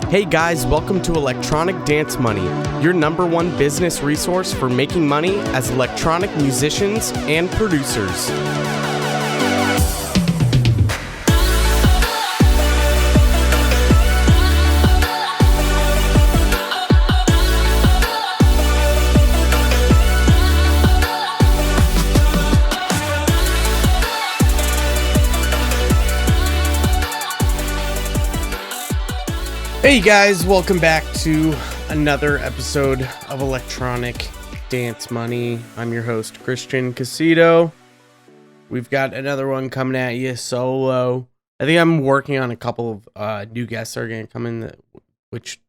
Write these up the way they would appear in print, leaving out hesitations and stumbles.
Hey guys, welcome to Electronic Dance Money, your number one business resource for making money as electronic musicians and producers. Hey guys, welcome back to another episode of Electronic Dance Money. I'm your host, Christian Casito. We've got another one coming at you solo. I think I'm working on a couple of new guests that are going to come in, which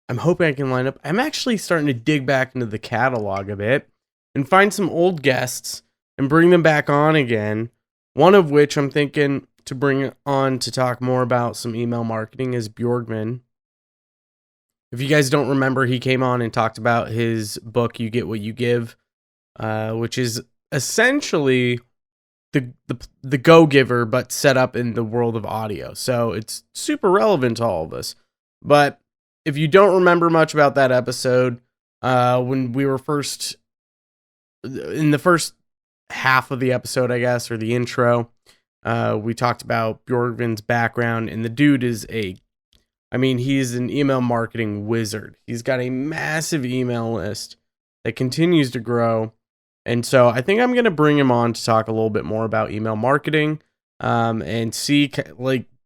I'm hoping I can line up. I'm actually starting to dig back into the catalog a bit and find some old guests and bring them back on again. One of which I'm thinking to bring on to talk more about some email marketing is Bjorgman. If you guys don't remember, he came on and talked about his book, You Get What You Give, which is essentially the Go-Giver, but set up in the world of audio. So it's super relevant to all of us. But if you don't remember much about that episode, when we were in the first half of the episode, I guess, or the intro, we talked about Bjorgman's background, and the dude is he's an email marketing wizard. He's got a massive email list that continues to grow. And so I think I'm going to bring him on to talk a little bit more about email marketing, and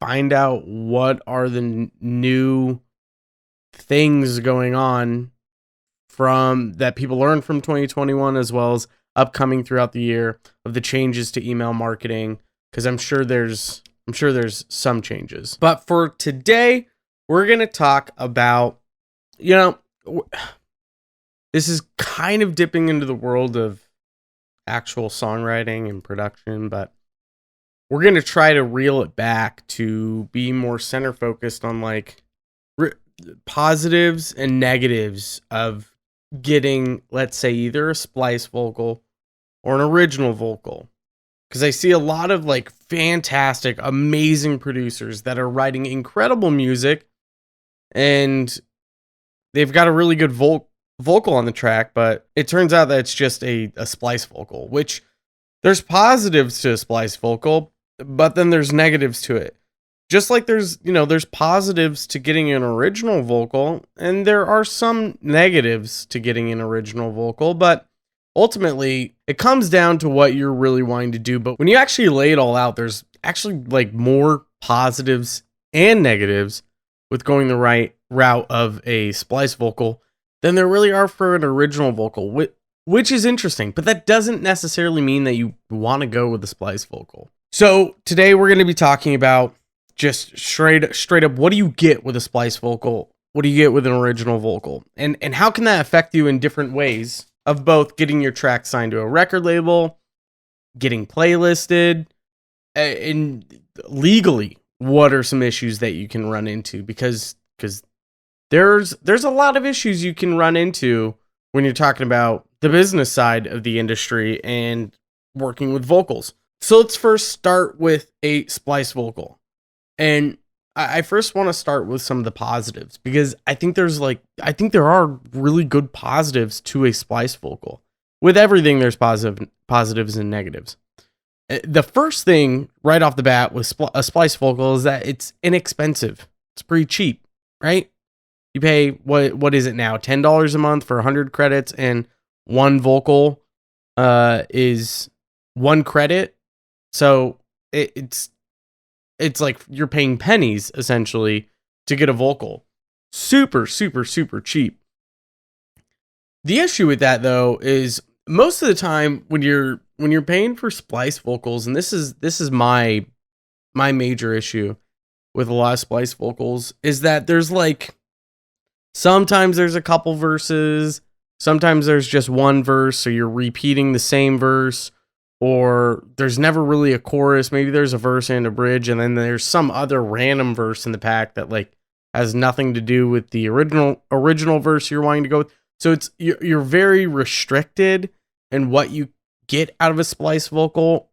find out what are the new things going on from that people learned from 2021, as well as upcoming throughout the year of the changes to email marketing. Cause I'm sure there's some changes, but for today, we're going to talk about, this is kind of dipping into the world of actual songwriting and production, but we're going to try to reel it back to be more center focused on positives and negatives of getting, let's say, either a splice vocal or an original vocal. Because I see a lot of fantastic, amazing producers that are writing incredible music, and they've got a really good vocal on the track, but it turns out that it's just a splice vocal, which there's positives to a splice vocal, but then there's negatives to it. Just like there's positives to getting an original vocal, and there are some negatives to getting an original vocal, but ultimately it comes down to what you're really wanting to do. But when you actually lay it all out, there's actually more positives and negatives with going the right route of a splice vocal than there really are for an original vocal, which is interesting, but that doesn't necessarily mean that you want to go with a splice vocal. So today we're going to be talking about just straight up, what do you get with a splice vocal? What do you get with an original vocal? And how can that affect you in different ways of both getting your track signed to a record label, getting playlisted, and legally, what are some issues that you can run into? Because there's a lot of issues you can run into when you're talking about the business side of the industry and working with vocals. So let's first start with a splice vocal. And I first want to start with some of the positives, because I think there are really good positives to a splice vocal. With everything, there's positives and negatives. The first thing right off the bat with a splice vocal is that it's inexpensive. It's pretty cheap, right? You pay, what is it now? $10 a month for 100 credits, and one vocal is 1 credit. So it's like you're paying pennies essentially to get a vocal. Super, super, super cheap. The issue with that though is most of the time when you're paying for splice vocals, and this is my major issue with a lot of splice vocals, is that there's sometimes there's a couple verses, sometimes there's just one verse, so you're repeating the same verse, or there's never really a chorus. Maybe there's a verse and a bridge, and then there's some other random verse in the pack that has nothing to do with the original verse you're wanting to go with. So you're very restricted in what you get out of a splice vocal.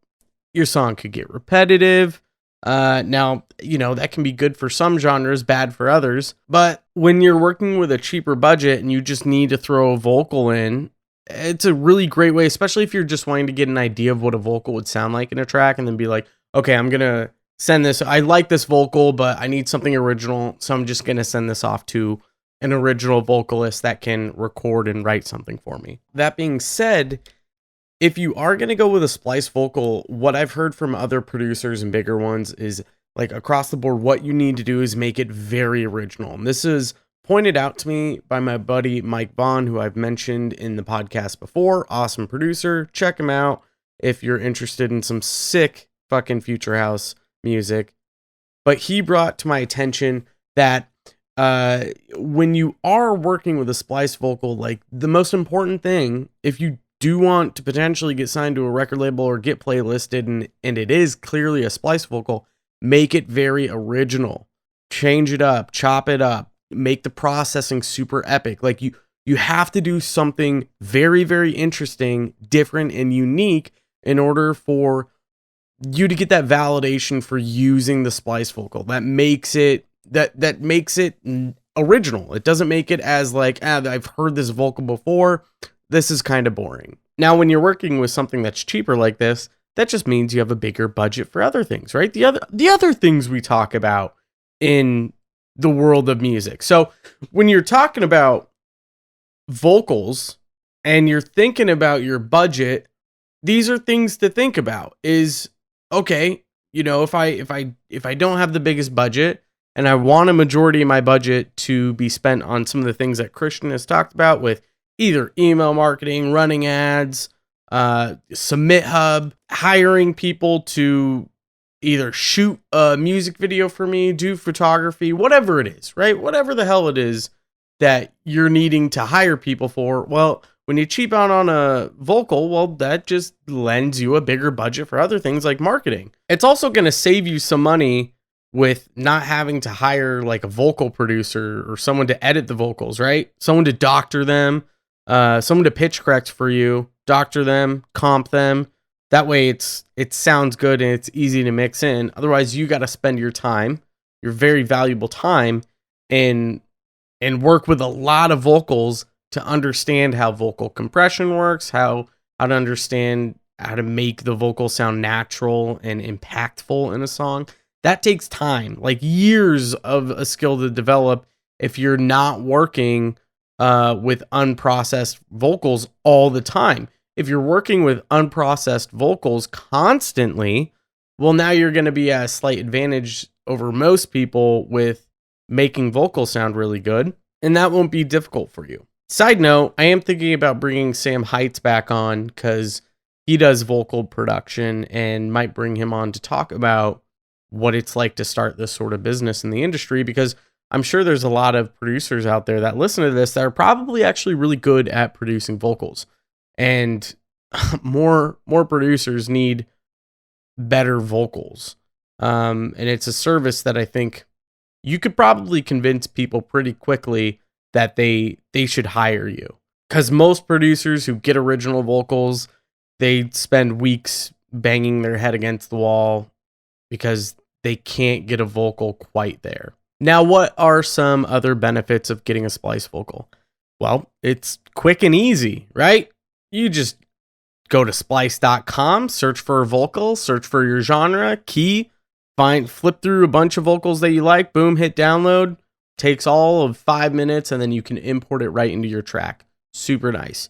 Your song could get repetitive. Now, that can be good for some genres, bad for others. But when you're working with a cheaper budget and you just need to throw a vocal in, it's a really great way, especially if you're just wanting to get an idea of what a vocal would sound like in a track and then be like, okay, I'm going to send this. I like this vocal, but I need something original. So I'm just going to send this off to an original vocalist that can record and write something for me. That being said, if you are going to go with a splice vocal, what I've heard from other producers and bigger ones is like across the board, what you need to do is make it very original. And this is pointed out to me by my buddy Mike Vaughn, who I've mentioned in the podcast before. Awesome producer. Check him out if you're interested in some sick fucking future house music. But he brought to my attention that when you are working with a splice vocal, like the most important thing, if you do want to potentially get signed to a record label or get playlisted and it is clearly a splice vocal, make it very original. Change it up, chop it up, make the processing super epic. Like you have to do something very, very interesting, different, and unique in order for you to get that validation for using the splice vocal. That makes it that makes it original. It doesn't make it as like, I've heard this vocal before. This is kind of boring. Now, when you're working with something that's cheaper like this, that just means you have a bigger budget for other things, right? The other things we talk about in the world of music. So when you're talking about vocals and you're thinking about your budget, these are things to think about. Is okay, if I don't have the biggest budget and I want a majority of my budget to be spent on some of the things that Christian has talked about with either email marketing, running ads, Submit Hub, hiring people to either shoot a music video for me, do photography, whatever it is, right? Whatever the hell it is that you're needing to hire people for. Well, when you cheap out on a vocal, well, that just lends you a bigger budget for other things like marketing. It's also going to save you some money with not having to hire like a vocal producer or someone to edit the vocals, right? Someone to doctor them, someone to pitch correct for you, doctor them, comp them. That way it sounds good and it's easy to mix in. Otherwise, you got to spend your time, your very valuable time, and work with a lot of vocals to understand how vocal compression works, how to understand how to make the vocal sound natural and impactful in a song. That takes time, like years of a skill to develop if you're not working with unprocessed vocals all the time. If you're working with unprocessed vocals constantly, well, now you're going to be at a slight advantage over most people with making vocals sound really good, and that won't be difficult for you. Side note, I am thinking about bringing Sam Heights back on because he does vocal production and might bring him on to talk about what it's like to start this sort of business in the industry, because I'm sure there's a lot of producers out there that listen to this that are probably actually really good at producing vocals. And more producers need better vocals. And it's a service that I think you could probably convince people pretty quickly that they should hire you. Because most producers who get original vocals, they spend weeks banging their head against the wall because they can't get a vocal quite there. Now, what are some other benefits of getting a splice vocal? Well, it's quick and easy, right? You just go to splice.com, search for a vocal, search for your genre, key, flip through a bunch of vocals that you like, boom, hit download. Takes all of 5 minutes, and then you can import it right into your track. Super nice.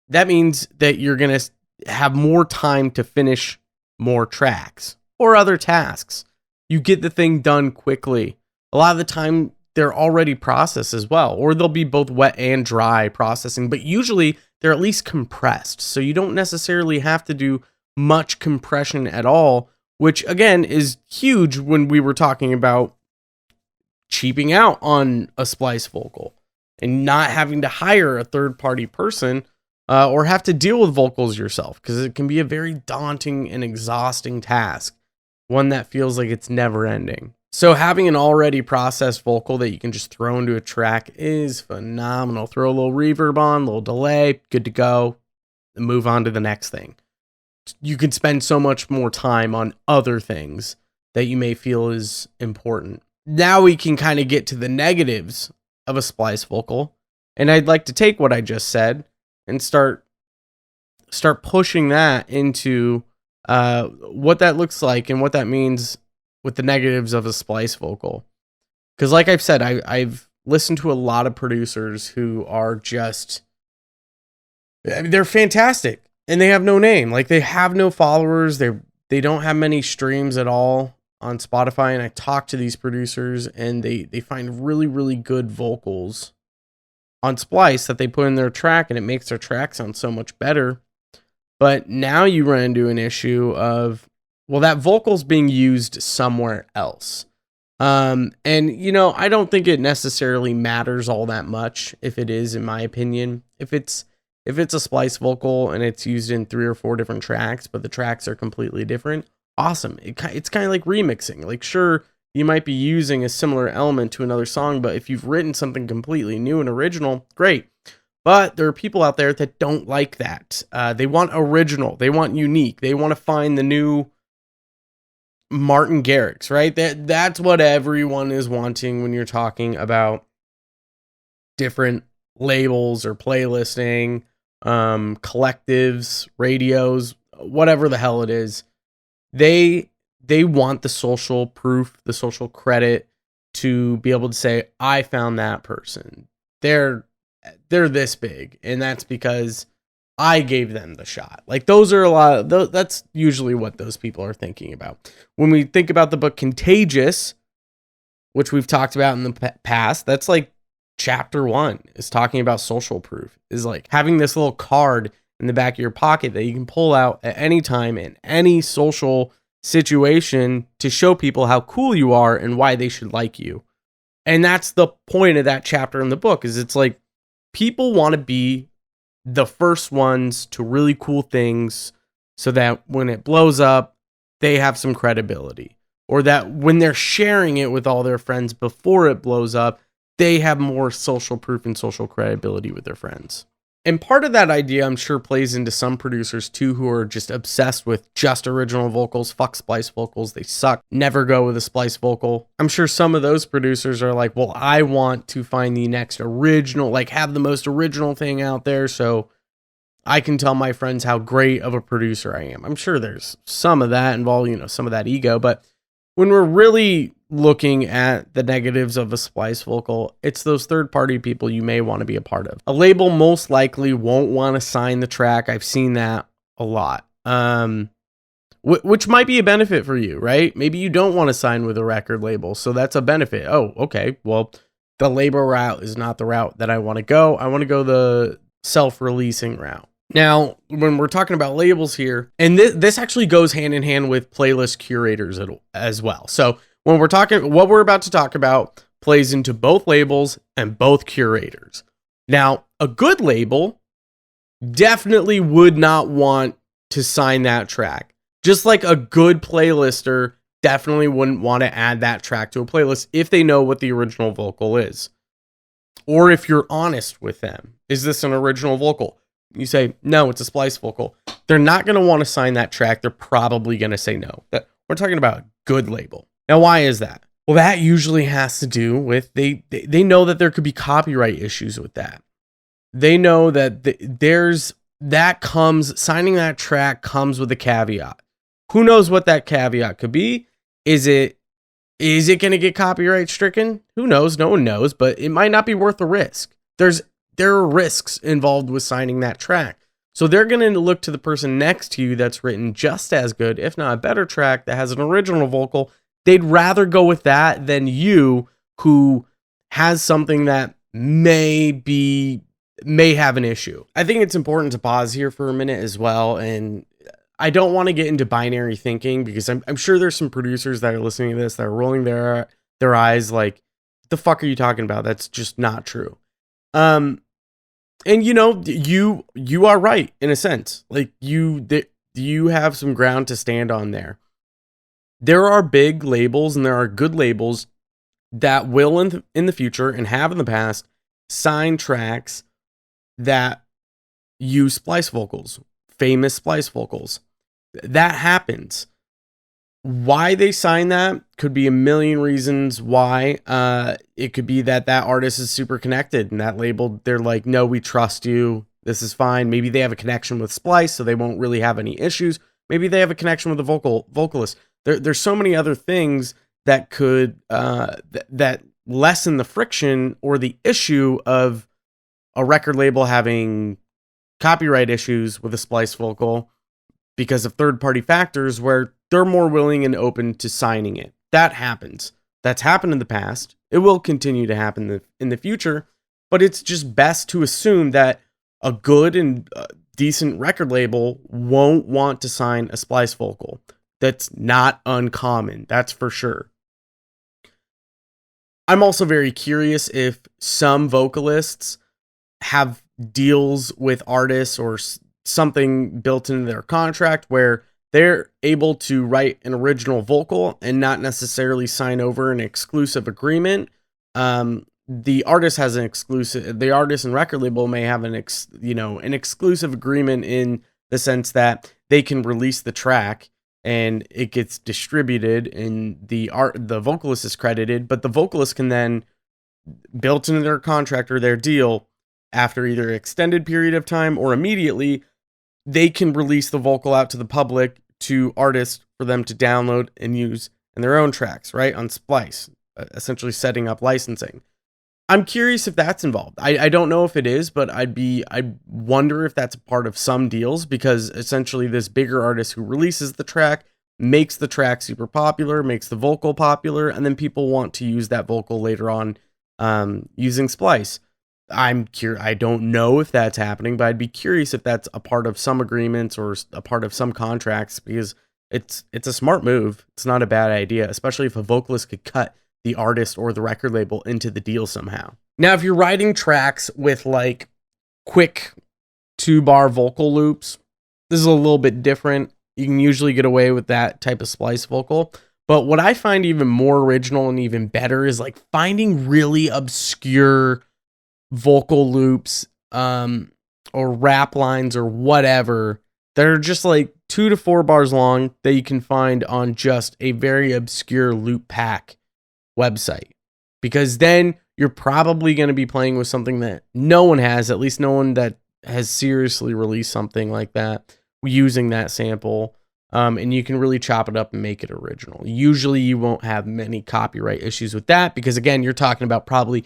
That means that you're going to have more time to finish more tracks or other tasks. You get the thing done quickly. A lot of the time, they're already processed as well, or they'll be both wet and dry processing, but usually they're at least compressed. So you don't necessarily have to do much compression at all, which again is huge when we were talking about cheaping out on a splice vocal and not having to hire a third-party person or have to deal with vocals yourself, because it can be a very daunting and exhausting task, one that feels like it's never ending. So having an already processed vocal that you can just throw into a track is phenomenal. Throw a little reverb on, a little delay, good to go, and move on to the next thing. You can spend so much more time on other things that you may feel is important. Now we can kind of get to the negatives of a splice vocal. And I'd like to take what I just said and start pushing that into what that looks like and what that means with the negatives of a splice vocal. Because like I've said, I've listened to a lot of producers who are just, I mean, they're fantastic and they have no name. Like they have no followers. They don't have many streams at all on Spotify. And I talk to these producers and they find really, really good vocals on Splice that they put in their track, and it makes their track sound so much better. But now you run into an issue of, well, that vocal's being used somewhere else. And you know, I don't think it necessarily matters all that much if it is, in my opinion. If it's a Splice vocal and it's used in 3 or 4 different tracks, but the tracks are completely different, awesome. It's kind of like remixing. Like, sure, you might be using a similar element to another song, but if you've written something completely new and original, great. But there are people out there that don't like that. They want original. They want unique. They want to find the new Martin Garrix, right? That's what everyone is wanting when you're talking about different labels or playlisting, collectives, radios, whatever the hell it is. They want the social proof, the social credit to be able to say, I found that person. They're this big, and that's because I gave them the shot. Like, those are a lot of, that's usually what those people are thinking about. When we think about the book Contagious, which we've talked about in the past, that's like chapter 1 is talking about social proof, is like having this little card in the back of your pocket that you can pull out at any time in any social situation to show people how cool you are and why they should like you. And that's the point of that chapter in the book, is it's like people want to be the first ones to really cool things so that when it blows up, they have some credibility, or that when they're sharing it with all their friends before it blows up, they have more social proof and social credibility with their friends. And part of that idea, I'm sure, plays into some producers too, who are just obsessed with just original vocals. Fuck Splice vocals. They suck. Never go with a Splice vocal. I'm sure some of those producers are like, well, I want to find the next original, like have the most original thing out there so I can tell my friends how great of a producer I am. I'm sure there's some of that involved, you know, some of that ego. But when we're really looking at the negatives of a Splice vocal, it's those third-party people you may want to be a part of. A label most likely won't want to sign the track. I've seen that a lot, which might be a benefit for you, right? Maybe you don't want to sign with a record label, so that's a benefit. Oh, okay, well, the label route is not the route that I want to go. I want to go the self-releasing route. Now, when we're talking about labels here, and this actually goes hand in hand with playlist curators as well. So when we're talking, what we're about to talk about plays into both labels and both curators. Now, a good label definitely would not want to sign that track. Just like a good playlister definitely wouldn't want to add that track to a playlist if they know what the original vocal is. Or if you're honest with them, is this an original vocal? You say, no, it's a Splice vocal. They're not going to want to sign that track. They're probably going to say no. We're talking about a good label. Now, why is that? Well, that usually has to do with they know that there could be copyright issues with that. They know that signing that track comes with a caveat. Who knows what that caveat could be? Is it going to get copyright stricken? Who knows? No one knows, but it might not be worth the risk. There are risks involved with signing that track. So they're going to look to the person next to you that's written just as good, if not a better track that has an original vocal. They'd rather go with that than you, who has something that may have an issue. I think it's important to pause here for a minute as well. And I don't want to get into binary thinking, because I'm sure there's some producers that are listening to this that are rolling their eyes like, the fuck are you talking about? That's just not true. And you know, you are right in a sense. Like you have some ground to stand on there. There are big labels and there are good labels that will in the future and have in the past sign tracks that use Splice vocals, famous Splice vocals. That happens. Why they sign that could be a million reasons why. It could be that artist is super connected and that label, they're like, no, we trust you. This is fine. Maybe they have a connection with Splice, so they won't really have any issues. Maybe they have a connection with the vocalist. There's so many other things that could that lessen the friction or the issue of a record label having copyright issues with a Splice vocal because of third-party factors where they're more willing and open to signing it. That happens. That's happened in the past. It will continue to happen in the future, but it's just best to assume that a good and decent record label won't want to sign a Splice vocal. That's not uncommon, that's for sure. I'm also very curious if some vocalists have deals with artists or something built into their contract where they're able to write an original vocal and not necessarily sign over an exclusive agreement. The artist has an exclusive. The artist and record label may have an exclusive agreement in the sense that they can release the track and it gets distributed, and the vocalist is credited, but the vocalist can then, built into their contract or their deal, after either extended period of time or immediately, they can release the vocal out to the public, to artists, for them to download and use in their own tracks, right? On Splice, essentially setting up licensing. I'm curious if that's involved. I don't know if it is, but I wonder if that's a part of some deals, because essentially this bigger artist who releases the track makes the track super popular, makes the vocal popular, and then people want to use that vocal later on using Splice. I don't know if that's happening, but I'd be curious if that's a part of some agreements or a part of some contracts, because it's a smart move. It's not a bad idea, especially if a vocalist could cut the artist or the record label into the deal somehow. Now, if you're writing tracks with like quick 2-bar vocal loops, this is a little bit different. You can usually get away with that type of Splice vocal. But what I find even more original and even better is like finding really obscure vocal loops or rap lines or whatever that are just like 2 to 4 bars long that you can find on just a very obscure loop pack website, because then you're probably going to be playing with something that no one has, at least no one that has seriously released something like that using that sample, and you can really chop it up and make it original. Usually you won't have many copyright issues with that, because again, you're talking about probably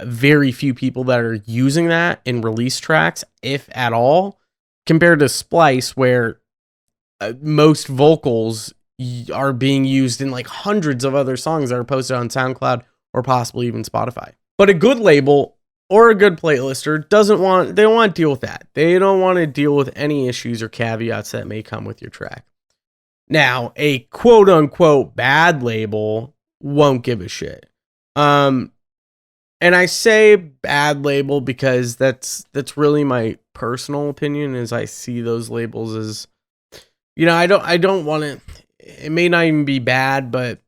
very few people that are using that in release tracks, if at all, compared to Splice, where most vocals are being used in like hundreds of other songs that are posted on SoundCloud or possibly even Spotify. But a good label or a good playlister they don't want to deal with that. They don't want to deal with any issues or caveats that may come with your track. Now, a quote unquote bad label won't give a shit. And I say bad label because that's really my personal opinion, as I see those labels as, I don't want to. It may not even be bad, but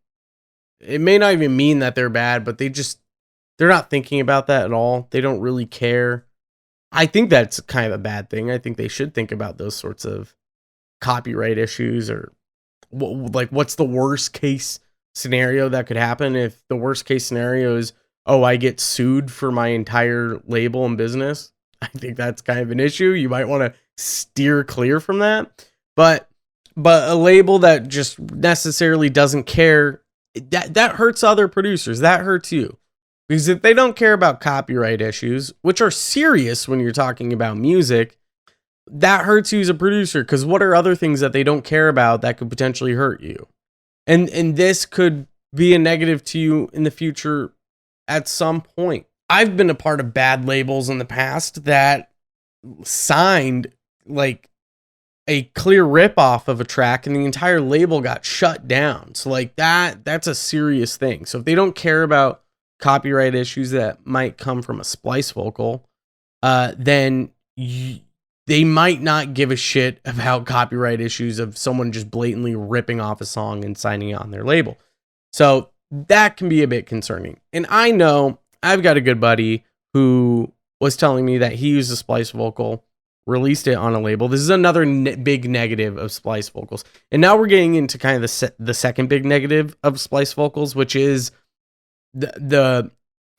it may not even mean that they're bad, but they're not thinking about that at all. They don't really care. I think that's kind of a bad thing. I think they should think about those sorts of copyright issues, or what's the worst case scenario that could happen. If the worst case scenario is, I get sued for my entire label and business, I think that's kind of an issue. You might want to steer clear from that. But a label that just necessarily doesn't care, that hurts other producers. That hurts you. Because if they don't care about copyright issues, which are serious when you're talking about music, that hurts you as a producer. Because what are other things that they don't care about that could potentially hurt you? And this could be a negative to you in the future at some point. I've been a part of bad labels in the past that signed like a clear ripoff of a track and the entire label got shut down. So like that's a serious thing. So if they don't care about copyright issues that might come from a Splice vocal, then they might not give a shit about copyright issues of someone just blatantly ripping off a song and signing it on their label. So that can be a bit concerning. And I know I've got a good buddy who was telling me that he used a Splice vocal released it on a label. This is another big negative of Splice vocals. And now we're getting into kind of the second big negative of Splice vocals, which is the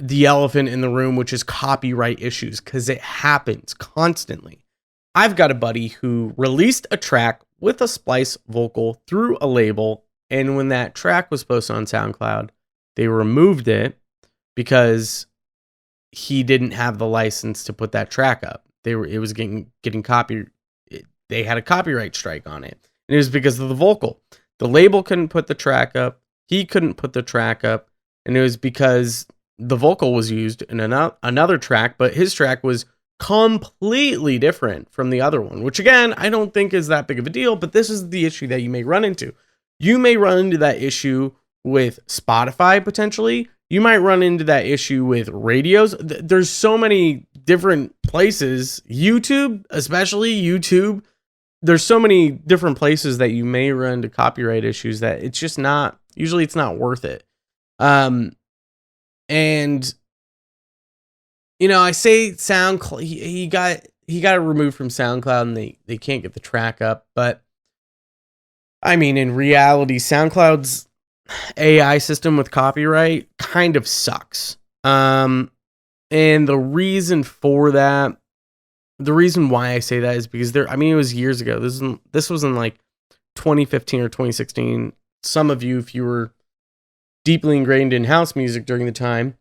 elephant in the room, which is copyright issues, because it happens constantly. I've got a buddy who released a track with a Splice vocal through a label, and when that track was posted on SoundCloud, they removed it because he didn't have the license to put that track up. It was getting they had a copyright strike on it. And it was because of the vocal. The label couldn't put the track up. He couldn't put the track up. And it was because the vocal was used in another track, but his track was completely different from the other one, which again, I don't think is that big of a deal, but this is the issue that you may run into. You may run into that issue with Spotify potentially. You might run into that issue with radios. There's so many different places. YouTube, especially YouTube. There's so many different places that you may run into copyright issues that it's just not, usually it's not worth it. And you know, I say SoundCloud, he got it removed from SoundCloud and they can't get the track up, but I mean, in reality, SoundCloud's AI system with copyright kind of sucks. And the reason for that, the reason why I say that is because it was years ago. This was in like 2015 or 2016. Some of you, if you were deeply ingrained in house music during the time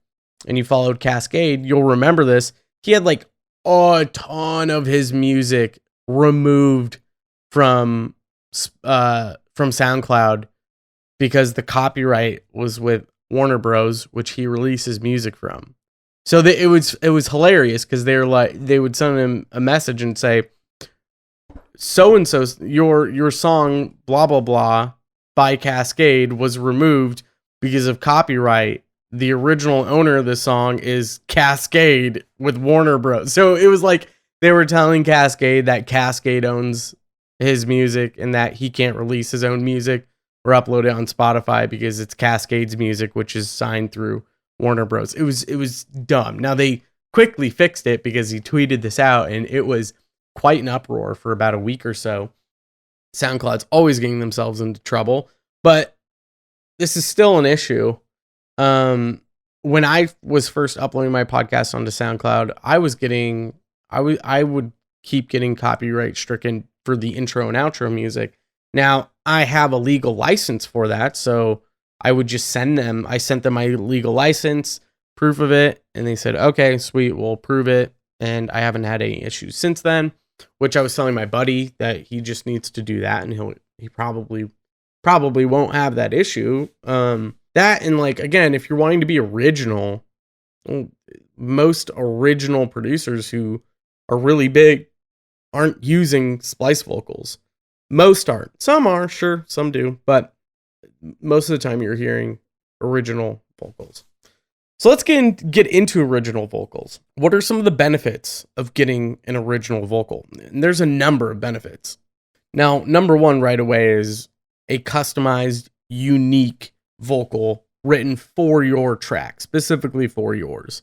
and you followed Cascade, you'll remember this. He had like a ton of his music removed from SoundCloud because the copyright was with Warner Bros, which he releases music from. So it was hilarious because they would send him a message and say, so and so your song blah blah blah by Cascade was removed because of copyright. The original owner of the song is Cascade with Warner Bros. So it was like they were telling Cascade that Cascade owns his music and that he can't release his own music or upload it on Spotify because it's Cascade's music, which is signed through Warner Bros. It was dumb. Now they quickly fixed it because he tweeted this out and it was quite an uproar for about a week or so. SoundCloud's always getting themselves into trouble, but this is still an issue. When I was first uploading my podcast onto SoundCloud, I would keep getting copyright stricken for the intro and outro music. Now I have a legal license for that, so I would just sent them my legal license, proof of it, and they said, okay, sweet, we'll approve it. And I haven't had any issues since then, which I was telling my buddy that he just needs to do that and he probably won't have that issue. That and like, again, if you're wanting to be original, most original producers who are really big aren't using Splice vocals. Most aren't. Some are, sure, some do, but most of the time you're hearing original vocals. So let's get into original vocals. What are some of the benefits of getting an original vocal? And there's a number of benefits. Now, number one right away is a customized, unique vocal written for your track, specifically for yours.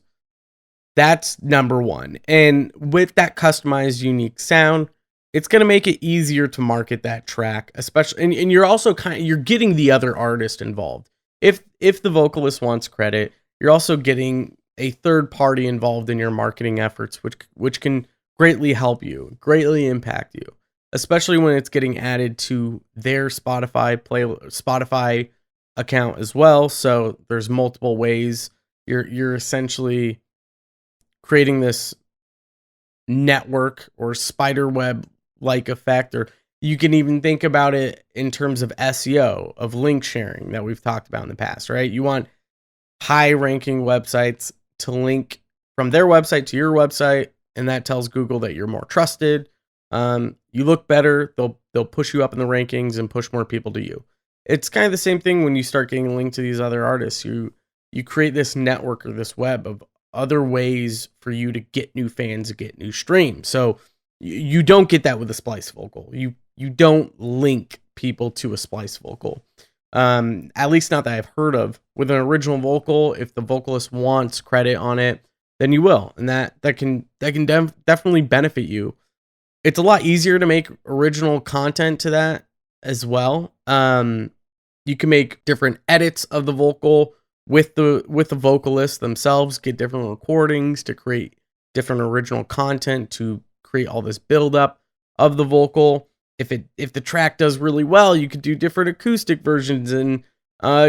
That's number one. And with that customized, unique sound, it's going to make it easier to market that track, especially, and you're also you're getting the other artist involved. If the vocalist wants credit, you're also getting a third party involved in your marketing efforts, which can greatly help you, greatly impact you, especially when it's getting added to their Spotify account as well. So there's multiple ways you're essentially creating this network or spider web like effect, or you can even think about it in terms of SEO, of link sharing that we've talked about in the past, right? You want high ranking websites to link from their website to your website, and that tells Google that you're more trusted. You look better, they'll push you up in the rankings and push more people to you. It's kind of the same thing when you start getting linked to these other artists. You create this network or this web of other ways for you to get new fans, get new streams. So you don't get that with a Splice vocal. You don't link people to a Splice vocal. At least not that I've heard of. With an original vocal, if the vocalist wants credit on it, then you will, and that can definitely benefit you. It's a lot easier to make original content to that as well. You can make different edits of the vocal with the vocalists themselves, get different recordings to create different original content to create all this buildup of the vocal. If the track does really well, you could do different acoustic versions and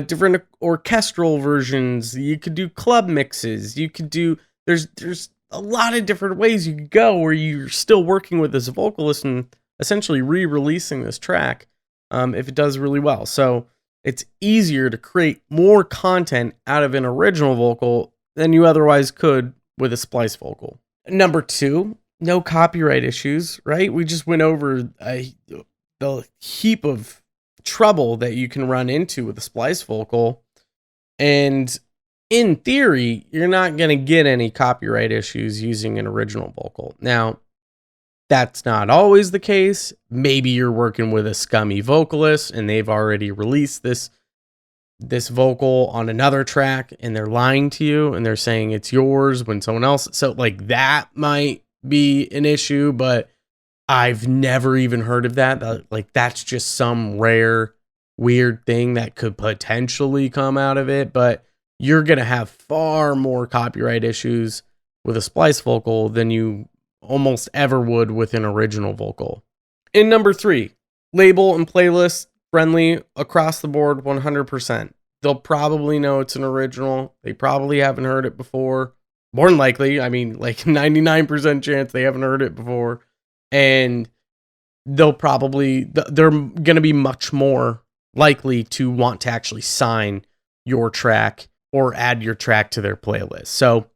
different orchestral versions. You could do club mixes. You could do there's a lot of different ways you could go where you're still working with this vocalist and essentially re-releasing this track if it does really well. So it's easier to create more content out of an original vocal than you otherwise could with a splice vocal. Number 2, no copyright issues, right? We just went over the heap of trouble that you can run into with a splice vocal. And in theory, you're not going to get any copyright issues using an original vocal. Now, that's not always the case. Maybe you're working with a scummy vocalist and they've already released this vocal on another track and they're lying to you and they're saying it's yours when someone else. So like that might be an issue, but I've never even heard of that. Like that's just some rare weird thing that could potentially come out of it, but you're going to have far more copyright issues with a splice vocal than you almost ever would with an original vocal. In number 3, label and playlist friendly across the board 100%. They'll probably know it's an original. They probably haven't heard it before. More than likely, I mean, like 99% chance they haven't heard it before. And they're going to be much more likely to want to actually sign your track or add your track to their playlist. So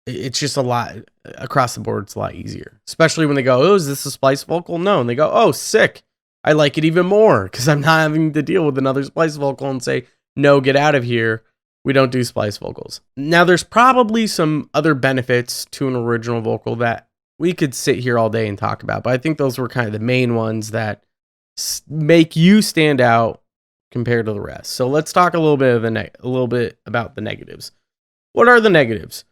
it's just a lot across the board. It's a lot easier, especially when they go, "Oh, is this a splice vocal?" No. And they go, "Oh, sick. I like it even more because I'm not having to deal with another splice vocal and say, no, get out of here. We don't do splice vocals." Now, there's probably some other benefits to an original vocal that we could sit here all day and talk about, but I think those were kind of the main ones that make you stand out compared to the rest. So let's talk a little bit about the negatives. What are the negatives?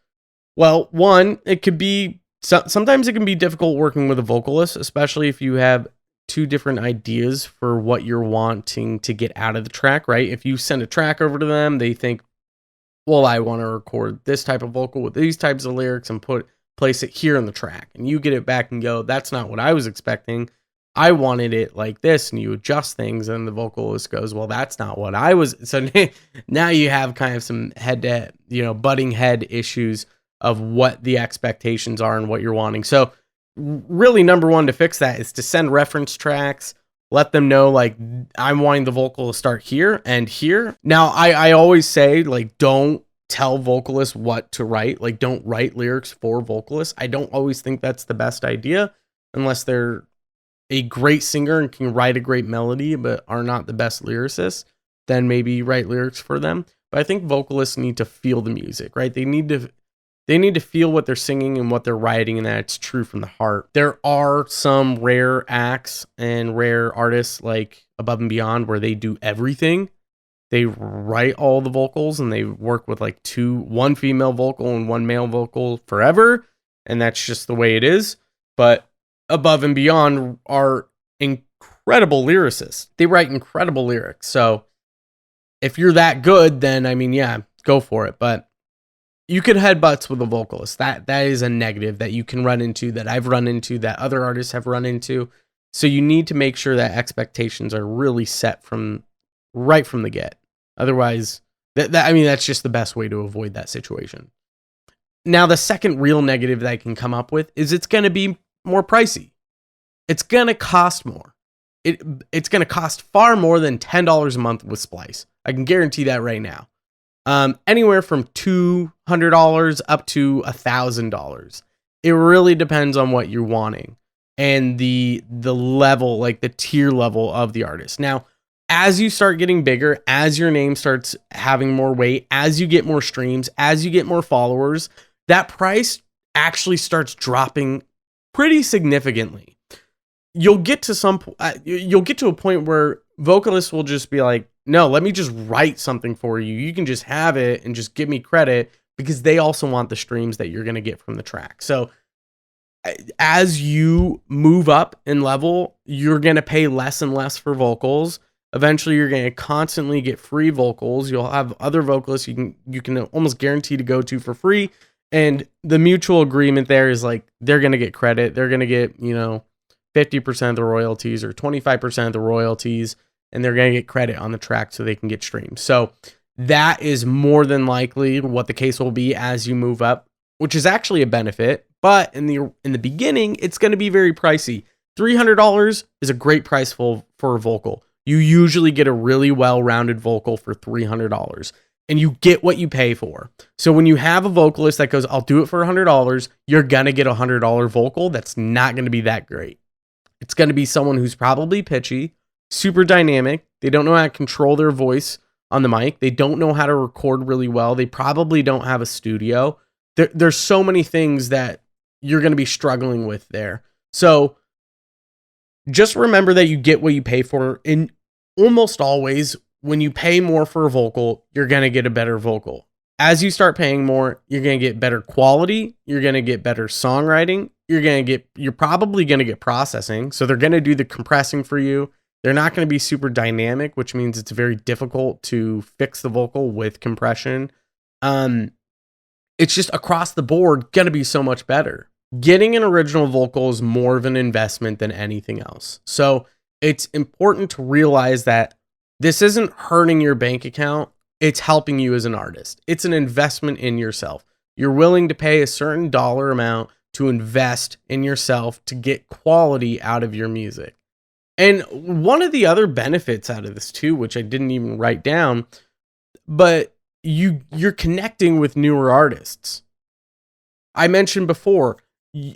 Well, one, it could be sometimes it can be difficult working with a vocalist, especially if you have 2 different ideas for what you're wanting to get out of the track, right? If you send a track over to them, they think, well, I want to record this type of vocal with these types of lyrics and place it here in the track. And you get it back and go, that's not what I was expecting. I wanted it like this, and you adjust things, and the vocalist goes, well, that's not what I was. So now you have kind of some butting head issues of what the expectations are and what you're wanting. So really, number 1 to fix that is to send reference tracks. Let them know, like, I'm wanting the vocal to start here and here. Now, I always say, like, don't tell vocalists what to write. Like, don't write lyrics for vocalists. I don't always think that's the best idea unless they're a great singer and can write a great melody but are not the best lyricists. Then maybe write lyrics for them. But I think vocalists need to feel the music, right? They need to feel what they're singing and what they're writing, and that it's true from the heart. There are some rare acts and rare artists like Above and Beyond where they do everything. They write all the vocals and they work with like 1 female vocal and 1 male vocal forever. And that's just the way it is. But Above and Beyond are incredible lyricists. They write incredible lyrics. So if you're that good, then I mean, yeah, go for it. But you could headbutts with a vocalist. That is a negative that you can run into, that I've run into, that other artists have run into. So you need to make sure that expectations are really set right from the get. Otherwise, that's just the best way to avoid that situation. Now, the second real negative that I can come up with is it's going to be more pricey. It's going to cost more. It's going to cost far more than $10 a month with Splice. I can guarantee that right now. Anywhere from $200 up to $1,000. It really depends on what you're wanting and the level, like the tier level of the artist. Now, as you start getting bigger, as your name starts having more weight, as you get more streams, as you get more followers, that price actually starts dropping pretty significantly. You'll get to a point where vocalists will just be like, no, let me just write something for you. You can just have it and just give me credit, because they also want the streams that you're going to get from the track. So as you move up in level, you're going to pay less and less for vocals. Eventually, you're going to constantly get free vocals. You'll have other vocalists you can almost guarantee to go to for free. And the mutual agreement there is like they're going to get credit. They're going to get, 50% of the royalties or 25% of the royalties, and they're going to get credit on the track so they can get streams. So that is more than likely what the case will be as you move up, which is actually a benefit. But in the beginning, it's going to be very pricey. $300 is a great price for a vocal. You usually get a really well-rounded vocal for $300, and you get what you pay for. So when you have a vocalist that goes, I'll do it for $100, you're going to get a $100 vocal that's not going to be that great. It's going to be someone who's probably pitchy, super dynamic. They don't know how to control their voice on the mic. They don't know how to record really well. They probably don't have a studio. There's so many things that you're going to be struggling with there. So just remember that you get what you pay for. And almost always, when you pay more for a vocal, you're going to get a better vocal. As you start paying more, you're going to get better quality. You're going to get better songwriting. You're probably going to get processing. So they're going to do the compressing for you. They're not going to be super dynamic, which means it's very difficult to fix the vocal with compression. It's just across the board going to be so much better. Getting an original vocal is more of an investment than anything else. So it's important to realize that this isn't hurting your bank account. It's helping you as an artist. It's an investment in yourself. You're willing to pay a certain dollar amount to invest in yourself to get quality out of your music. And one of the other benefits out of this too, which I didn't even write down, but you're connecting with newer artists. I mentioned before,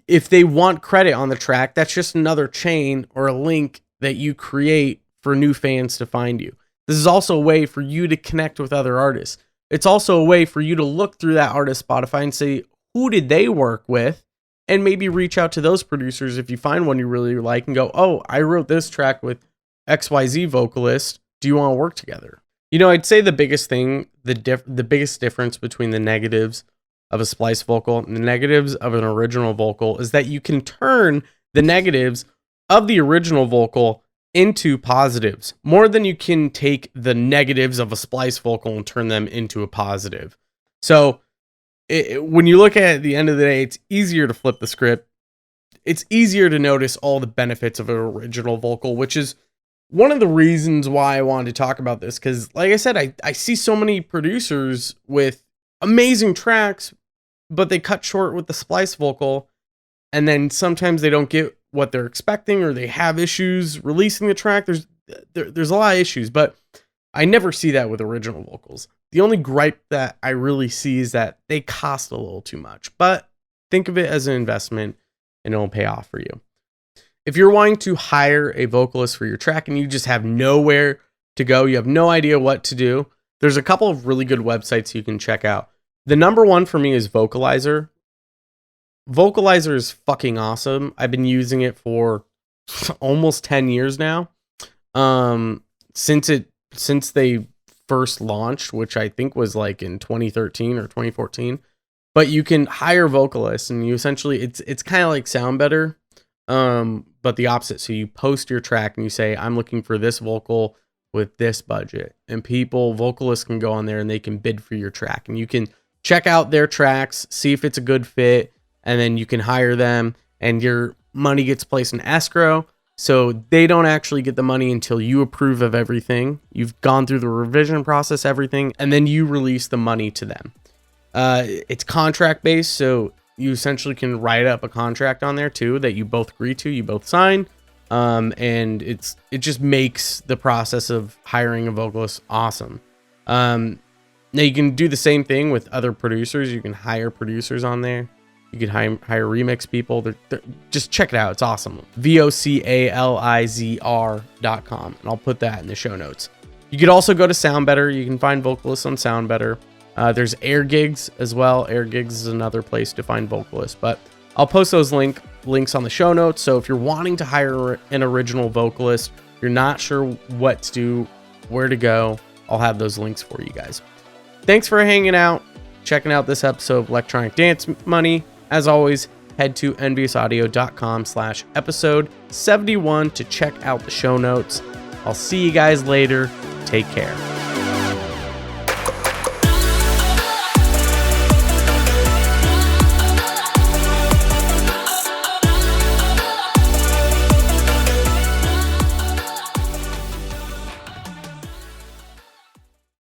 if they want credit on the track, that's just another chain or a link that you create for new fans to find you. This is also a way for you to connect with other artists. It's also a way for you to look through that artist Spotify and say, who did they work with? And maybe reach out to those producers if you find one you really like and go, oh, I wrote this track with XYZ vocalist. Do you want to work together? I'd say the biggest thing, the biggest difference between the negatives of a Splice vocal and the negatives of an original vocal is that you can turn the negatives of the original vocal into positives more than you can take the negatives of a Splice vocal and turn them into a positive. So when you look at the end of the day, it's easier to flip the script. It's easier to notice all the benefits of an original vocal, which is one of the reasons why I wanted to talk about this. Because like I said, I see so many producers with amazing tracks, but they cut short with the Splice vocal. And then sometimes they don't get what they're expecting, or they have issues releasing the track. There's a lot of issues, but I never see that with original vocals. The only gripe that I really see is that they cost a little too much, but think of it as an investment and it'll pay off for you. If you're wanting to hire a vocalist for your track and you just have nowhere to go, you have no idea what to do, there's a couple of really good websites you can check out. The number one for me is Vocalizer. Vocalizer is fucking awesome. I've been using it for almost 10 years now. Since they first launched, which I think was like in 2013 or 2014. But you can hire vocalists, and you essentially it's kind of like SoundBetter, but the opposite. So you post your track and you say, I'm looking for this vocal with this budget, and vocalists can go on there and they can bid for your track, and you can check out their tracks, see if it's a good fit, and then you can hire them, and your money gets placed in escrow. So they don't actually get the money until you approve of everything. You've gone through the revision process, everything, and then you release the money to them. It's contract based, so you essentially can write up a contract on there too that you both agree to, you both sign. And it just makes the process of hiring a vocalist awesome. Now you can do the same thing with other producers. You can hire producers on there. You can hire remix people. Just check it out. It's awesome. vocalizr.com. And I'll put that in the show notes. You could also go to SoundBetter. You can find vocalists on SoundBetter. There's Air Gigs as well. Air Gigs is another place to find vocalists. But I'll post those links on the show notes. So if you're wanting to hire an original vocalist, you're not sure what to do, where to go, I'll have those links for you guys. Thanks for hanging out, checking out this episode of Electronic Dance Money. As always, head to enviousaudio.com/episode 71 to check out the show notes. I'll see you guys later. Take care.